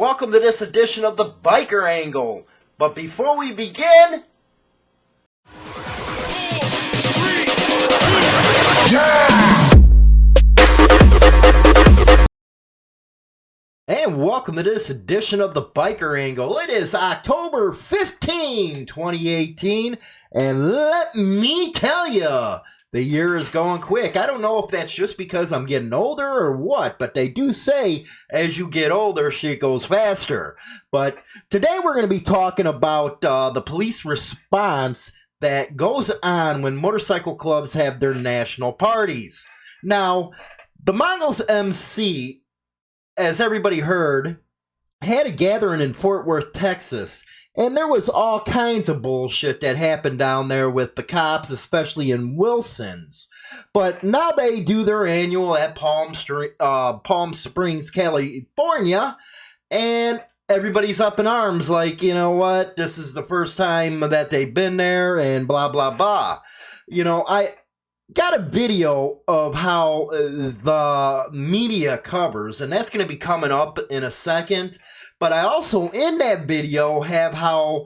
welcome to this edition of the Biker Angle. But before we begin... And welcome to this edition of the Biker Angle. It is October 15, 2018, and let me tell you, the year is going quick. I don't know if that's just because I'm getting older or what, but they do say as you get older, shit goes faster. But today we're going to be talking about the police response that goes on when motorcycle clubs have their national parties. Now, the Mongols MC, as everybody heard, had a gathering in Fort Worth, Texas. And there was all kinds of bullshit that happened down there with the cops, especially in Wilson's. But now they do their annual at Palm Springs, California, and everybody's up in arms like, you know what, this is the first time that they've been there, and blah, blah, blah. You know, I got a video of how the media covers, and that's going to be coming up in a second. But I also, in that video, have how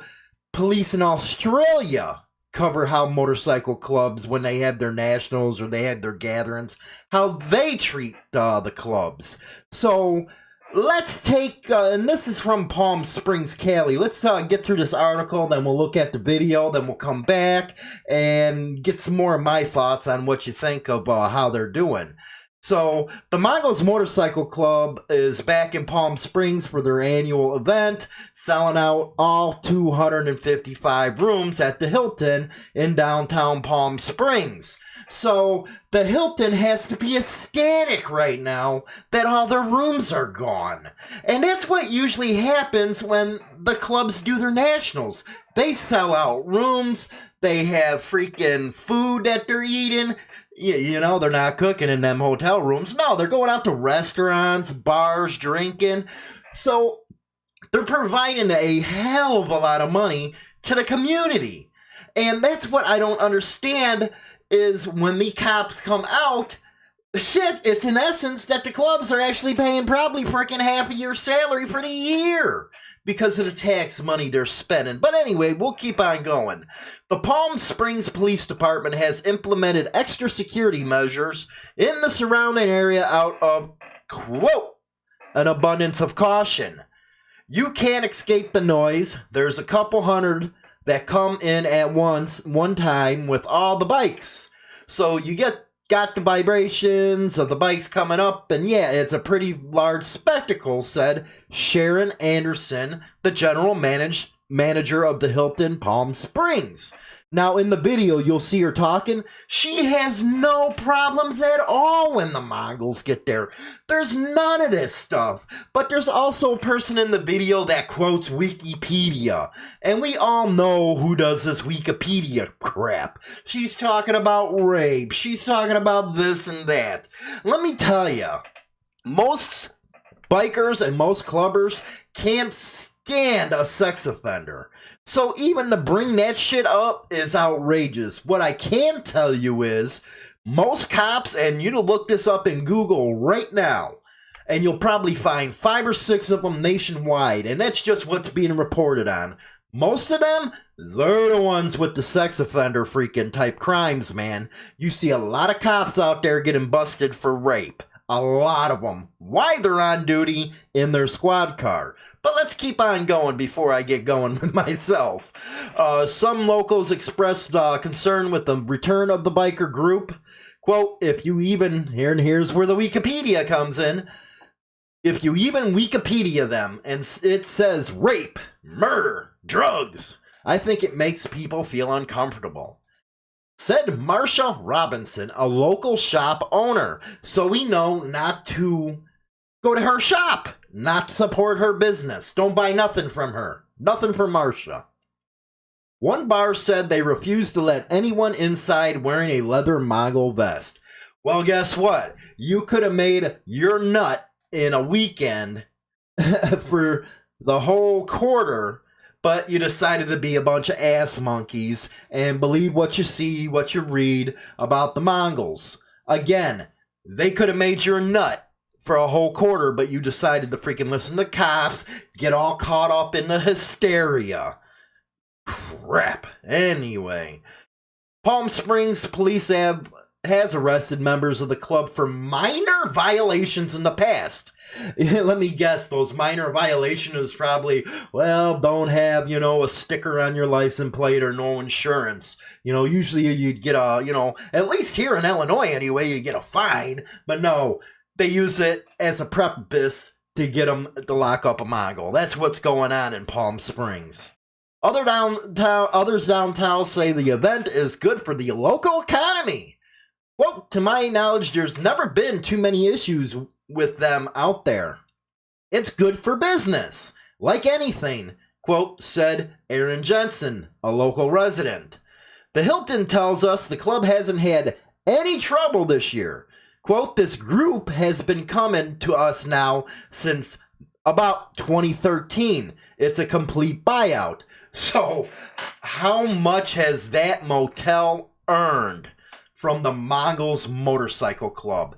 police in Australia cover how motorcycle clubs, when they have their nationals or they have their gatherings, how they treat the clubs. So let's take, and this is from Palm Springs, Cali. Let's get through this article, then we'll look at the video, then we'll come back and get some more of my thoughts on what you think of how they're doing. So, the Mongols Motorcycle Club is back in Palm Springs for their annual event, selling out all 255 rooms at the Hilton in downtown Palm Springs. So, the Hilton has to be ecstatic right now that all their rooms are gone. And that's what usually happens when the clubs do their nationals. They sell out rooms, they have freaking food that they're eating. You know, they're not cooking in them hotel rooms. No, they're going out to restaurants, bars, drinking. So they're providing a hell of a lot of money to the community. And that's what I don't understand is when the cops come out, shit, it's in essence that the clubs are actually paying probably freaking half of your salary for the year because of the tax money they're spending. But anyway, we'll keep on going. The Palm Springs Police Department has implemented extra security measures in the surrounding area out of, quote, an abundance of caution. You can't escape the noise. There's a couple hundred that come in at one time with all the bikes. So you got the vibrations of the bikes coming up, and yeah, it's a pretty large spectacle, said Sharon Anderson, the general manager of the Hilton Palm Springs. Now, in the video, you'll see her talking. She has no problems at all when the Mongols get there. There's none of this stuff. But there's also a person in the video that quotes Wikipedia. And we all know who does this Wikipedia crap. She's talking about rape. She's talking about this and that. Let me tell you, most bikers and most clubbers can't stand a sex offender. So even to bring that shit up is outrageous. What I can tell you is, most cops, and you to look this up in Google right now, and you'll probably find 5 or 6 of them nationwide, and that's just what's being reported on. Most of them, they're the ones with the sex offender freaking type crimes, man. You see a lot of cops out there getting busted for rape. A lot of them. Why they're on duty in their squad car. But let's keep on going before I get going with myself. Some locals expressed concern with the return of the biker group. Quote, if you even, here's where the Wikipedia comes in. If you even Wikipedia them and it says rape, murder, drugs, I think it makes people feel uncomfortable. Said Marsha Robinson, a local shop owner. So we know not to go to her shop, not support her business. Don't buy nothing from her. Nothing from Marsha. One bar said they refused to let anyone inside wearing a leather Mongol vest. Well, guess what? You could have made your nut in a weekend for the whole quarter, but you decided to be a bunch of ass monkeys and believe what you see, what you read about the Mongols. Again, they could have made your nut for a whole quarter, but you decided to freaking listen to cops, get all caught up in the hysteria. Crap. Anyway, Palm Springs police has arrested members of the club for minor violations in the past. Let me guess, those minor violations is probably, well, don't have, a sticker on your license plate or no insurance. Usually you'd get a, at least here in Illinois anyway, you get a fine. But no, they use it as a purpose to get them to lock up a Mongol. That's what's going on in Palm Springs. Others downtown say the event is good for the local economy. Quote, to my knowledge, there's never been too many issues with them out there. It's good for business, like anything, quote, said Aaron Jensen, a local resident. The Hilton tells us the club hasn't had any trouble this year. Quote, this group has been coming to us now since about 2013. It's a complete buyout. So, how much has that motel earned from the Mongols Motorcycle Club?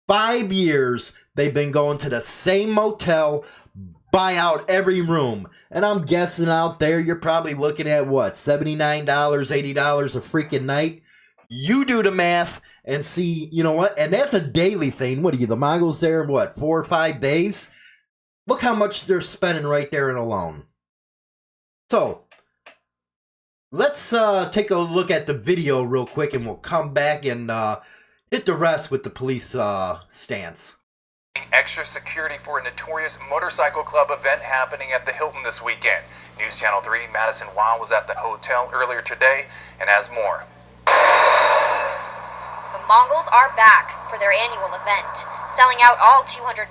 5 years they've been going to the same motel, buy out every room. And I'm guessing out there you're probably looking at what, $79, $80 a freaking night? You do the math and see, you know what? And that's a daily thing. What are you, the Mongols there, what, 4 or 5 days? Look how much they're spending right there and alone. So, let's take a look at the video real quick and we'll come back and hit the rest with the police stance. Extra security for a notorious motorcycle club event happening at the Hilton this weekend. News Channel 3, Madison Weil was at the hotel earlier today and has more. The Mongols are back for their annual event, selling out all 255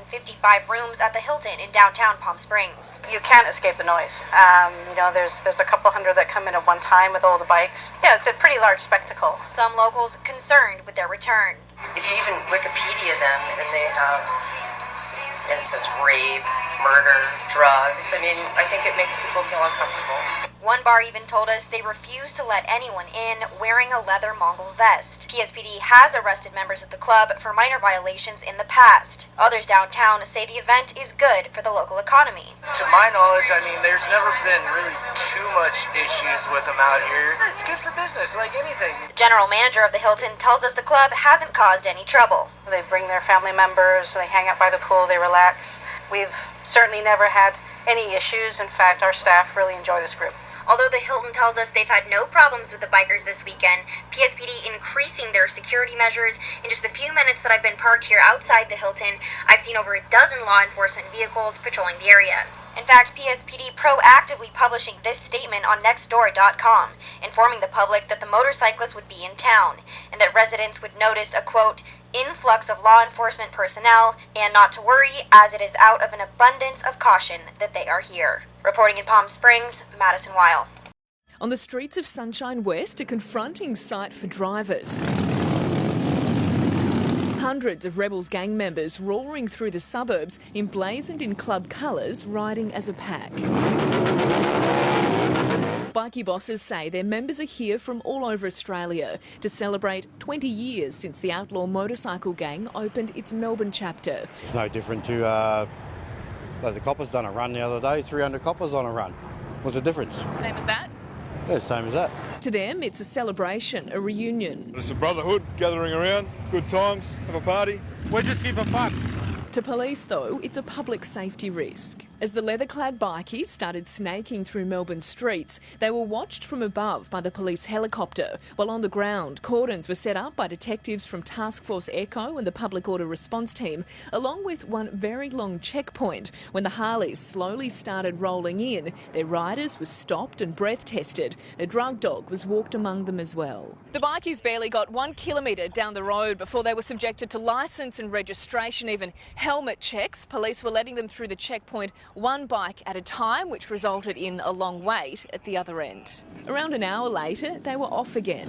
rooms at the Hilton in downtown Palm Springs. You can't escape the noise. There's a couple hundred that come in at one time with all the bikes. Yeah, it's a pretty large spectacle. Some locals concerned with their return. If you even Wikipedia them, and they have, it says rape, murder, drugs. I think it makes people feel uncomfortable. One bar even told us they refuse to let anyone in wearing a leather Mongol vest. PSPD has arrested members of the club for minor violations in the past. Others downtown say the event is good for the local economy. To my knowledge, there's never been really too much issues with them out here. It's good for business, like anything. The general manager of the Hilton tells us the club hasn't caused any trouble. They bring their family members, they hang out by the pool, they relax. We've certainly never had any issues. In fact, our staff really enjoy this group. Although the Hilton tells us they've had no problems with the bikers this weekend, PSPD increasing their security measures. In just the few minutes that I've been parked here outside the Hilton, I've seen over a dozen law enforcement vehicles patrolling the area. In fact, PSPD proactively publishing this statement on nextdoor.com, informing the public that the motorcyclists would be in town, and that residents would notice a, quote, influx of law enforcement personnel, and not to worry, as it is out of an abundance of caution that they are here. Reporting in Palm Springs, Madison Weil. On the streets of Sunshine West, a confronting sight for drivers. Hundreds of Rebels gang members roaring through the suburbs, emblazoned in club colours, riding as a pack. Bikie bosses say their members are here from all over Australia to celebrate 20 years since the outlaw motorcycle gang opened its Melbourne chapter. It's no different to, the coppers done a run the other day, 300 coppers on a run. What's the difference? Same as that? Yeah, same as that. To them, it's a celebration, a reunion. It's a brotherhood, gathering around, good times, have a party. We're just here for fun. To police, though, it's a public safety risk. As the leather-clad bikies started snaking through Melbourne streets, they were watched from above by the police helicopter, while on the ground, cordons were set up by detectives from Task Force Echo and the Public Order Response Team, along with one very long checkpoint. When the Harleys slowly started rolling in, their riders were stopped and breath tested. A drug dog was walked among them as well. The bikies barely got 1 kilometre down the road before they were subjected to licence and registration, even helmet checks. Police were letting them through the checkpoint one bike at a time, which resulted in a long wait at the other end. Around an hour later, they were off again.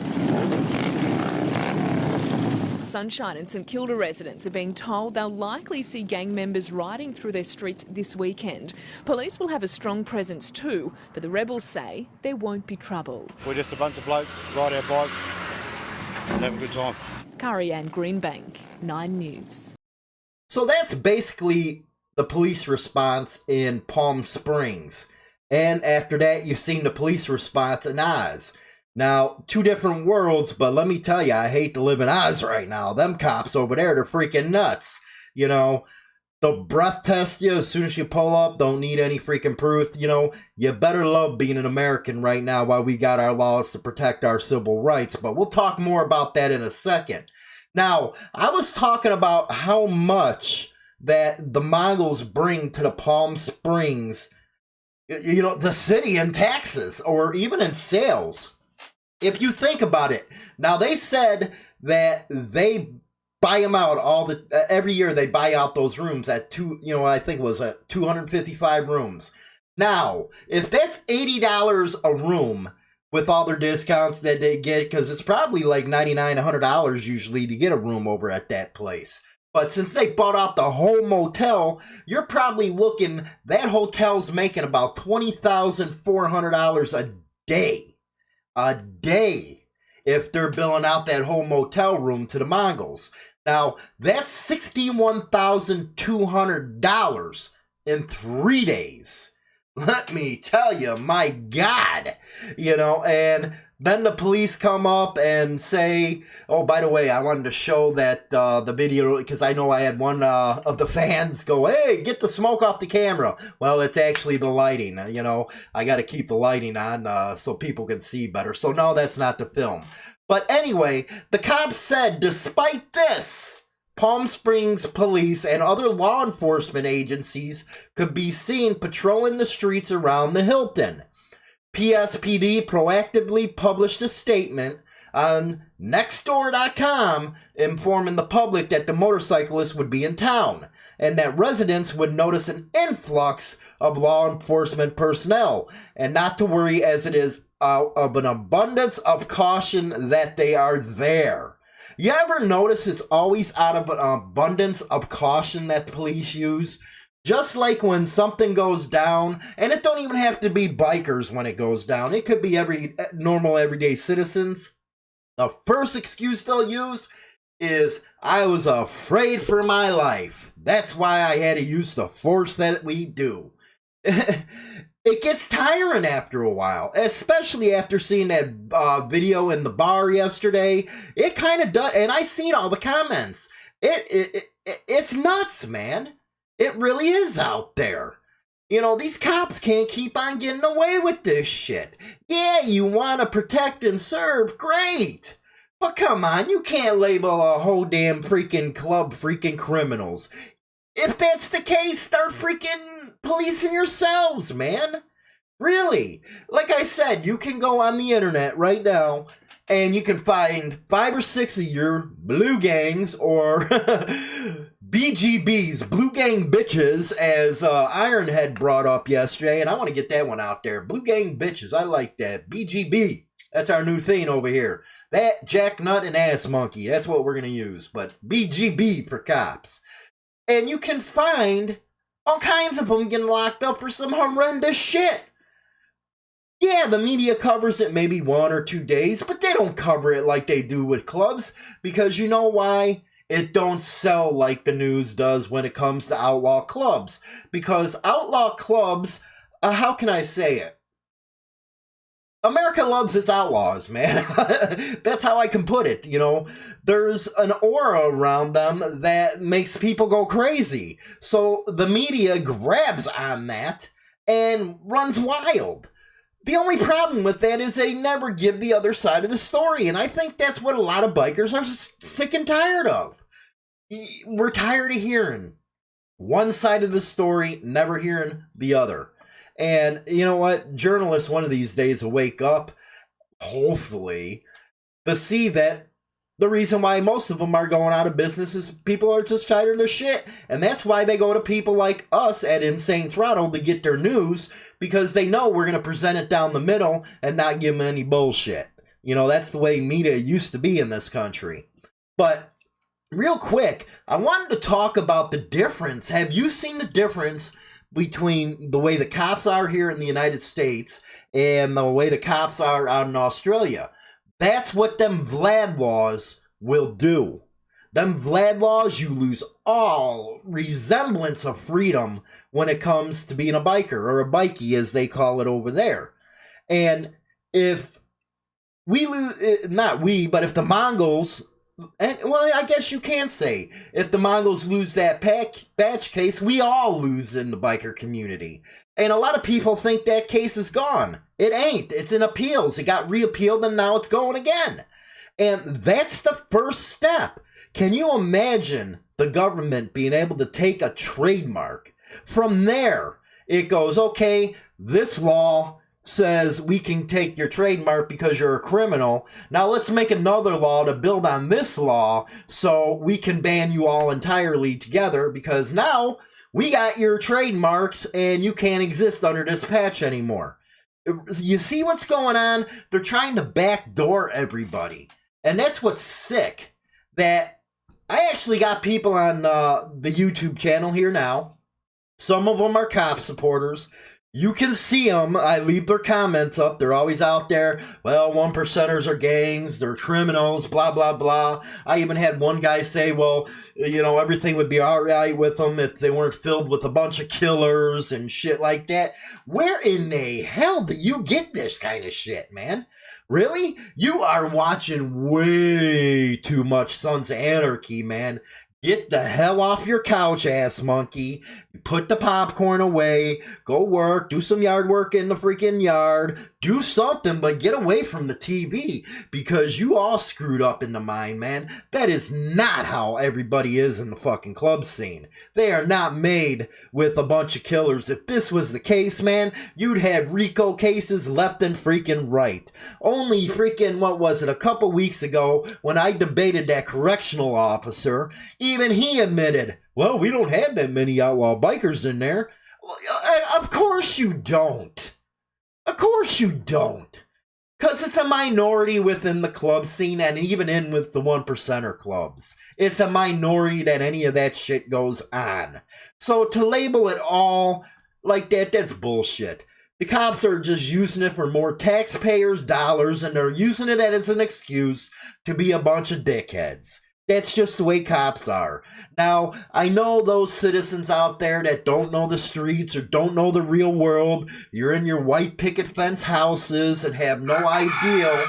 Sunshine and St Kilda residents are being told they'll likely see gang members riding through their streets this weekend. Police will have a strong presence too, but the rebels say there won't be trouble. We're just a bunch of blokes, ride our bikes and have a good time. Curry Ann Greenbank, 9 News. So that's basically the police response in Palm Springs. And after that, you've seen the police response in Oz. Now, two different worlds, but let me tell you, I hate to live in Oz right now. Them cops over there, they're freaking nuts. You know, they'll breath test you as soon as you pull up, don't need any freaking proof. You know, you better love being an American right now while we got our laws to protect our civil rights. But we'll talk more about that in a second. Now, I was talking about how much that the Mongols bring to the Palm Springs, you know, the city in taxes or even in sales. If you think about it, now they said that they buy them out every year. They buy out those rooms at I think it was at 255 rooms. Now, if that's $80 a room with all their discounts that they get, because it's probably like $99, $100 usually to get a room over at that place. But since they bought out the whole motel, you're probably looking, that hotel's making about $20,400 a day. A day, if they're billing out that whole motel room to the Mongols. Now, that's $61,200 in 3 days. Let me tell you, my God. You know, and then the police come up and say, oh, by the way, I wanted to show that the video, because I know I had one of the fans go, hey, get the smoke off the camera. Well, it's actually the lighting. You know, I got to keep the lighting on so people can see better. So no, that's not the film. But anyway, the cops said, despite this, Palm Springs police and other law enforcement agencies could be seen patrolling the streets around the Hilton. PSPD proactively published a statement on Nextdoor.com informing the public that the motorcyclist would be in town and that residents would notice an influx of law enforcement personnel and not to worry, as it is of an abundance of caution that they are there. You ever notice it's always out of an abundance of caution that the police use? Just like when something goes down, and it don't even have to be bikers when it goes down. It could be normal everyday citizens. The first excuse they'll use is, I was afraid for my life. That's why I had to use the force that we do. It gets tiring after a while, especially after seeing that video in the bar yesterday. It kind of does, and I seen all the comments. It's nuts, man. It really is out there. You know, these cops can't keep on getting away with this shit. Yeah, you want to protect and serve, great. But come on, you can't label a whole damn freaking club freaking criminals. If that's the case, start freaking policing yourselves, man. Really. Like I said, you can go on the internet right now and you can find 5 or 6 of your blue gangs or BGBs, Blue Gang Bitches, as Ironhead brought up yesterday, and I want to get that one out there. Blue Gang Bitches, I like that. BGB, that's our new thing over here. That, Jack Nut, and Ass Monkey, that's what we're going to use, but BGB for cops. And you can find all kinds of them getting locked up for some horrendous shit. Yeah, the media covers it maybe 1 or 2 days, but they don't cover it like they do with clubs, because you know why? It don't sell like the news does when it comes to outlaw clubs. Because outlaw clubs, how can I say it? America loves its outlaws, man. That's how I can put it, you know. There's an aura around them that makes people go crazy. So the media grabs on that and runs wild. The only problem with that is they never give the other side of the story, and I think that's what a lot of bikers are sick and tired of. We're tired of hearing one side of the story, never hearing the other. And you know what? Journalists one of these days will wake up, hopefully, to see that the reason why most of them are going out of business is people are just tired of their shit. And that's why they go to people like us at Insane Throttle to get their news, because they know we're going to present it down the middle and not give them any bullshit. You know, that's the way media used to be in this country. But real quick, I wanted to talk about the difference. Have you seen the difference between the way the cops are here in the United States and the way the cops are out in Australia? That's what them Vlad laws will do. them Vlad laws, you lose all resemblance of freedom when it comes to being a biker, or a bikie as they call it over there. And if we lose, not we, but if the Mongols, and well, I guess you can say, if the Mongols lose that patch case, we all lose in the biker community. And a lot of people think that case is gone. It ain't. It's in appeals. It got reappealed and now it's going again. And that's the first step. Can you imagine the government being able to take a trademark? From there, it goes, okay, this law says we can take your trademark because you're a criminal. Now let's make another law to build on this law so we can ban you all entirely together, because now we got your trademarks and you can't exist under this patch anymore. You see what's going on? They're trying to backdoor everybody. And that's what's sick. That I actually got people on the YouTube channel here now. Some of them are cop supporters. You can see them. I leave their comments up. They're always out there. Well, 1%ers are gangs. They're criminals, blah, blah, blah. I even had one guy say, well, you know, everything would be all right with them if they weren't filled with a bunch of killers and shit like that. Where in the hell do you get this kind of shit, man? Really? You are watching way too much Sons of Anarchy, man. Get the hell off your couch, ass monkey. Put the popcorn away. Go work. Do some yard work in the freaking yard. Do something, but get away from the TV, because you all screwed up in the mind, man. That is not how everybody is in the fucking club scene. They are not made with a bunch of killers. If this was the case, man, you'd have RICO cases left and freaking right. Only freaking, what was it, a couple weeks ago when I debated that correctional officer, even he admitted, well, we don't have that many outlaw bikers in there. Well, of course you don't. Of course you don't. Because it's a minority within the club scene, and even in with the 1%er clubs. It's a minority that any of that shit goes on. So to label it all like that, that's bullshit. The cops are just using it for more taxpayers' dollars, and they're using it as an excuse to be a bunch of dickheads. That's just the way cops are. Now, I know those citizens out there that don't know the streets or don't know the real world. You're in your white picket fence houses and have no idea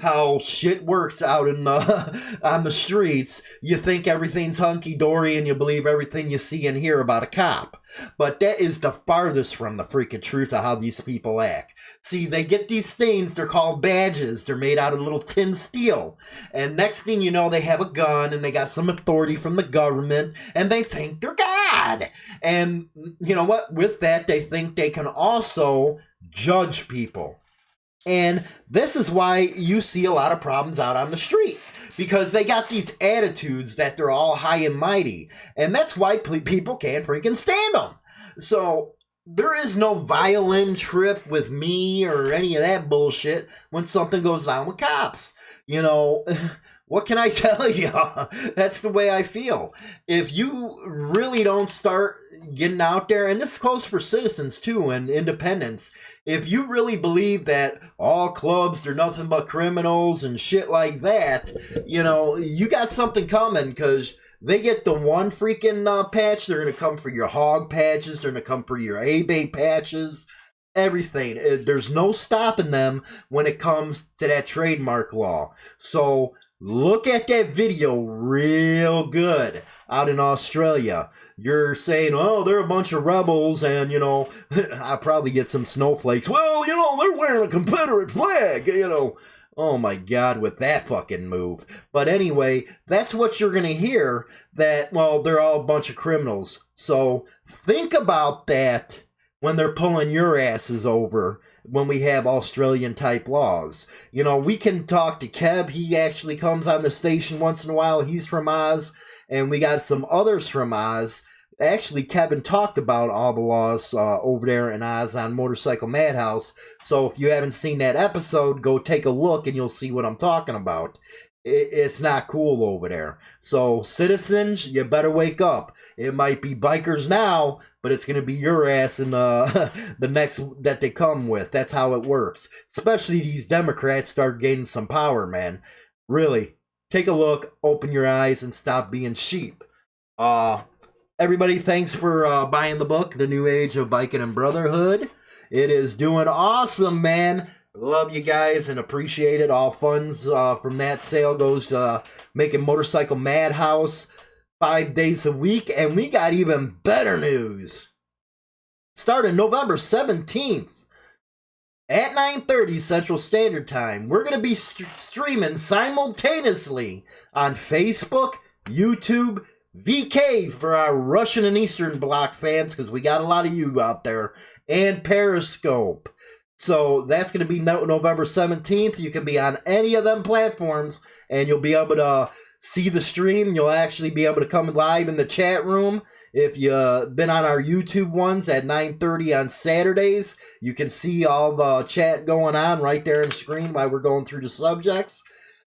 how shit works out in on the streets. You think everything's hunky-dory and you believe everything you see and hear about a cop. But that is the farthest from the freaking truth of how these people act. See, they get these things, they're called badges. They're made out of little tin steel. And next thing you know, they have a gun and they got some authority from the government and they think they're God. And you know what? With that, they think they can also judge people. And this is why you see a lot of problems out on the street. Because they got these attitudes that they're all high and mighty. And that's why people can't freaking stand them. So there is no violin trip with me or any of that bullshit when something goes down with cops. You know, what can I tell you? That's the way I feel. If you really don't start getting out there, and this goes for citizens too and independents, if you really believe that all clubs are nothing but criminals and shit like that, you know, you got something coming, because they get the one freaking patch. They're going to come for your hog patches. They're going to come for your A-Bay patches. Everything. There's no stopping them when it comes to that trademark law. So look at that video real good out in Australia. You're saying, oh, they're a bunch of rebels, and, you know, I'll probably get some snowflakes. Well, you know, they're wearing a Confederate flag, you know. Oh my God, with that fucking move. But anyway, that's what you're going to hear, that, well, they're all a bunch of criminals. So think about that when they're pulling your asses over, when we have Australian type laws. You know, we can talk to Keb. He actually comes on the station once in a while. He's from Oz. And we got some others from Oz. Actually, Kevin talked about all the laws over there in Oz on Motorcycle Madhouse. So if you haven't seen that episode, go take a look and you'll see what I'm talking about. It's not cool over there. So citizens, you better wake up. It might be bikers now, but it's going to be your ass in the next that they come with. That's how it works. Especially these Democrats start gaining some power, man. Really. take a look, open your eyes, and stop being sheep. Everybody, thanks for buying the book, The New Age of Biking Brotherhood. It is doing awesome, man. Love you guys and appreciate it. All funds from that sale goes to making Motorcycle Madhouse 5 days a week. And we got even better news. Starting November 17th at 9:30 Central Standard Time, we're going to be streaming simultaneously on Facebook, YouTube, VK for our Russian and Eastern Bloc fans, because we got a lot of you out there, and Periscope. So that's going to be November 17th. You can be on any of them platforms, and you'll be able to see the stream. You'll actually be able to come live in the chat room. If you've been on our YouTube ones at 9:30 on Saturdays, you can see all the chat going on right there on screen while we're going through the subjects.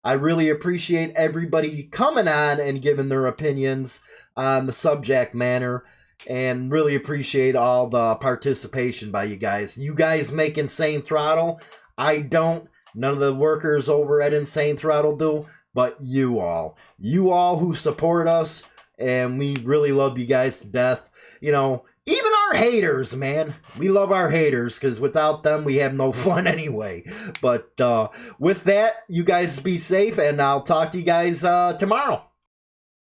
I really appreciate everybody coming on and giving their opinions on the subject matter, and really appreciate all the participation by you guys. You guys make Insane Throttle. I don't. None of the workers over at Insane Throttle do, but you all. You all who support us, and we really love you guys to death. You know, even our haters, man. We love our haters, because without them, we have no fun anyway. But with that, you guys be safe, and I'll talk to you guys tomorrow.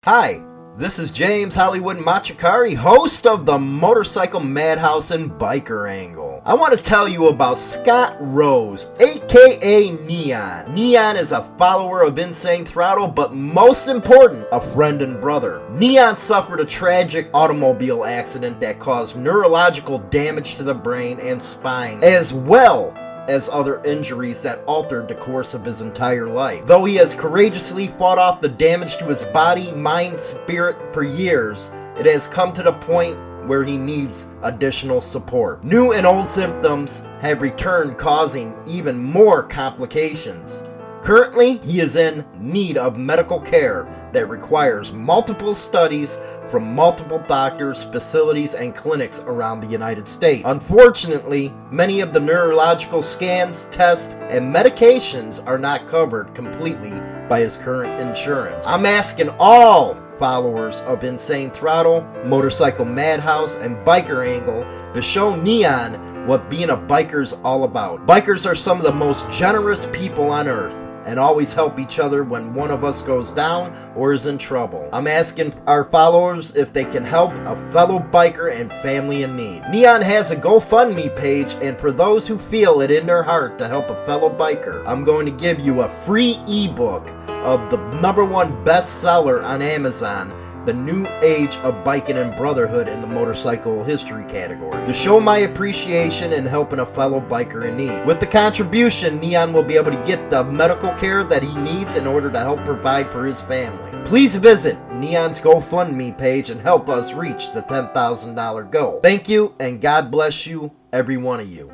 Hi, this is James Hollywood Machikari, host of the Motorcycle Madhouse and Biker Angle. I want to tell you about Scott Rose, aka Neon. Neon is a follower of Insane Throttle, but most important, a friend and brother. Neon suffered a tragic automobile accident that caused neurological damage to the brain and spine, as well as other injuries that altered the course of his entire life. Though he has courageously fought off the damage to his body, mind, spirit for years, it has come to the point where he needs additional support. New and old symptoms have returned, causing even more complications. Currently, he is in need of medical care that requires multiple studies from multiple doctors, facilities, and clinics around the United States. Unfortunately, many of the neurological scans, tests, and medications are not covered completely by his current insurance. I'm asking all followers of Insane Throttle, Motorcycle Madhouse, and Biker Angle to show Neon what being a biker is all about. Bikers are some of the most generous people on earth, and always help each other when one of us goes down or is in trouble. I'm asking our followers if they can help a fellow biker and family in need. Neon has a GoFundMe page, and for those who feel it in their heart to help a fellow biker, I'm going to give you a free ebook of the #1 bestseller on Amazon, The New Age of Biking and Brotherhood in the motorcycle history category, to show my appreciation in helping a fellow biker in need. With the contribution, Neon will be able to get the medical care that he needs in order to help provide for his family. Please visit Neon's GoFundMe page and help us reach the $10,000 goal. Thank you, and God bless you, every one of you.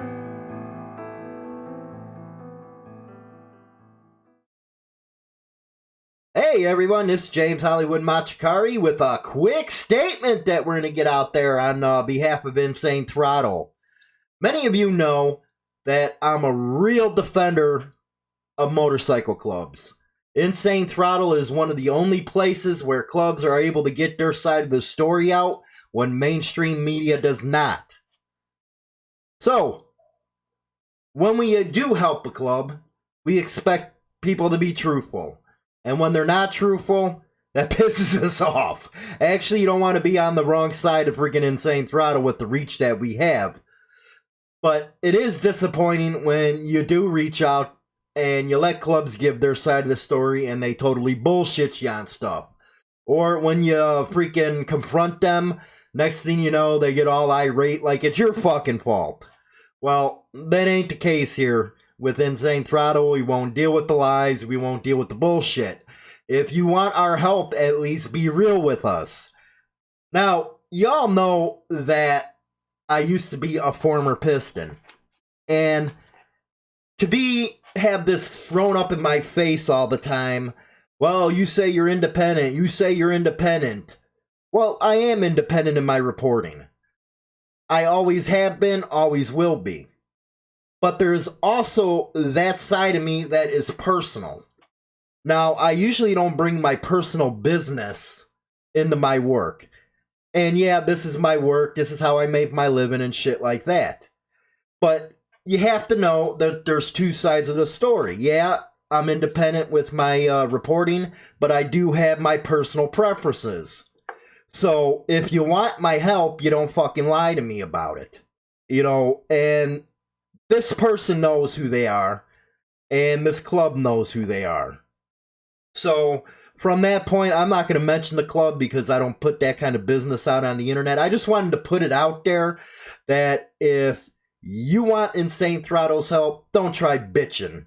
Hey everyone, this is James Hollywood Machikari with a quick statement that we're going to get out there on behalf of Insane Throttle. Many of you know that I'm a real defender of motorcycle clubs. Insane Throttle is one of the only places where clubs are able to get their side of the story out when mainstream media does not. So, when we do help a club, we expect people to be truthful. And when they're not truthful, that pisses us off. Actually, you don't want to be on the wrong side of freaking Insane Throttle with the reach that we have. But it is disappointing when you do reach out and you let clubs give their side of the story and they totally bullshit you on stuff. Or when you freaking confront them, next thing you know, they get all irate like it's your fucking fault. Well, that ain't the case here. With Insane Throttle, we won't deal with the lies, we won't deal with the bullshit. If you want our help, at least be real with us. Now, y'all know that I used to be a former Piston. And to have this thrown up in my face all the time, well, you say you're independent, you say you're independent. Well, I am independent in my reporting. I always have been, always will be. But there's also that side of me that is personal. Now, I usually don't bring my personal business into my work. And yeah, this is my work. This is how I make my living and shit like that. But you have to know that there's two sides of the story. Yeah, I'm independent with my reporting, but I do have my personal preferences. So if you want my help, you don't fucking lie to me about it. You know, and this person knows who they are, and this club knows who they are. So from that point, I'm not going to mention the club because I don't put that kind of business out on the internet. I just wanted to put it out there that if you want Insane Throttle's help, don't try bitching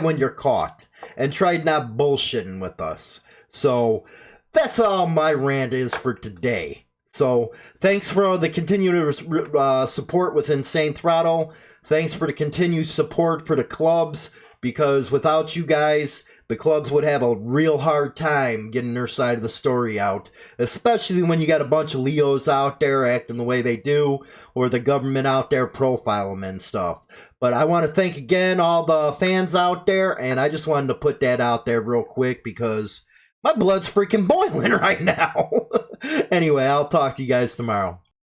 when you're caught. And try not bullshitting with us. So that's all my rant is for today. So thanks for the continued support with Insane Throttle. Thanks for the continued support for the clubs. Because without you guys, the clubs would have a real hard time getting their side of the story out. Especially when you got a bunch of Leos out there acting the way they do. Or the government out there profile them and stuff. But I want to thank again all the fans out there. And I just wanted to put that out there real quick because my blood's freaking boiling right now. Anyway, I'll talk to you guys tomorrow.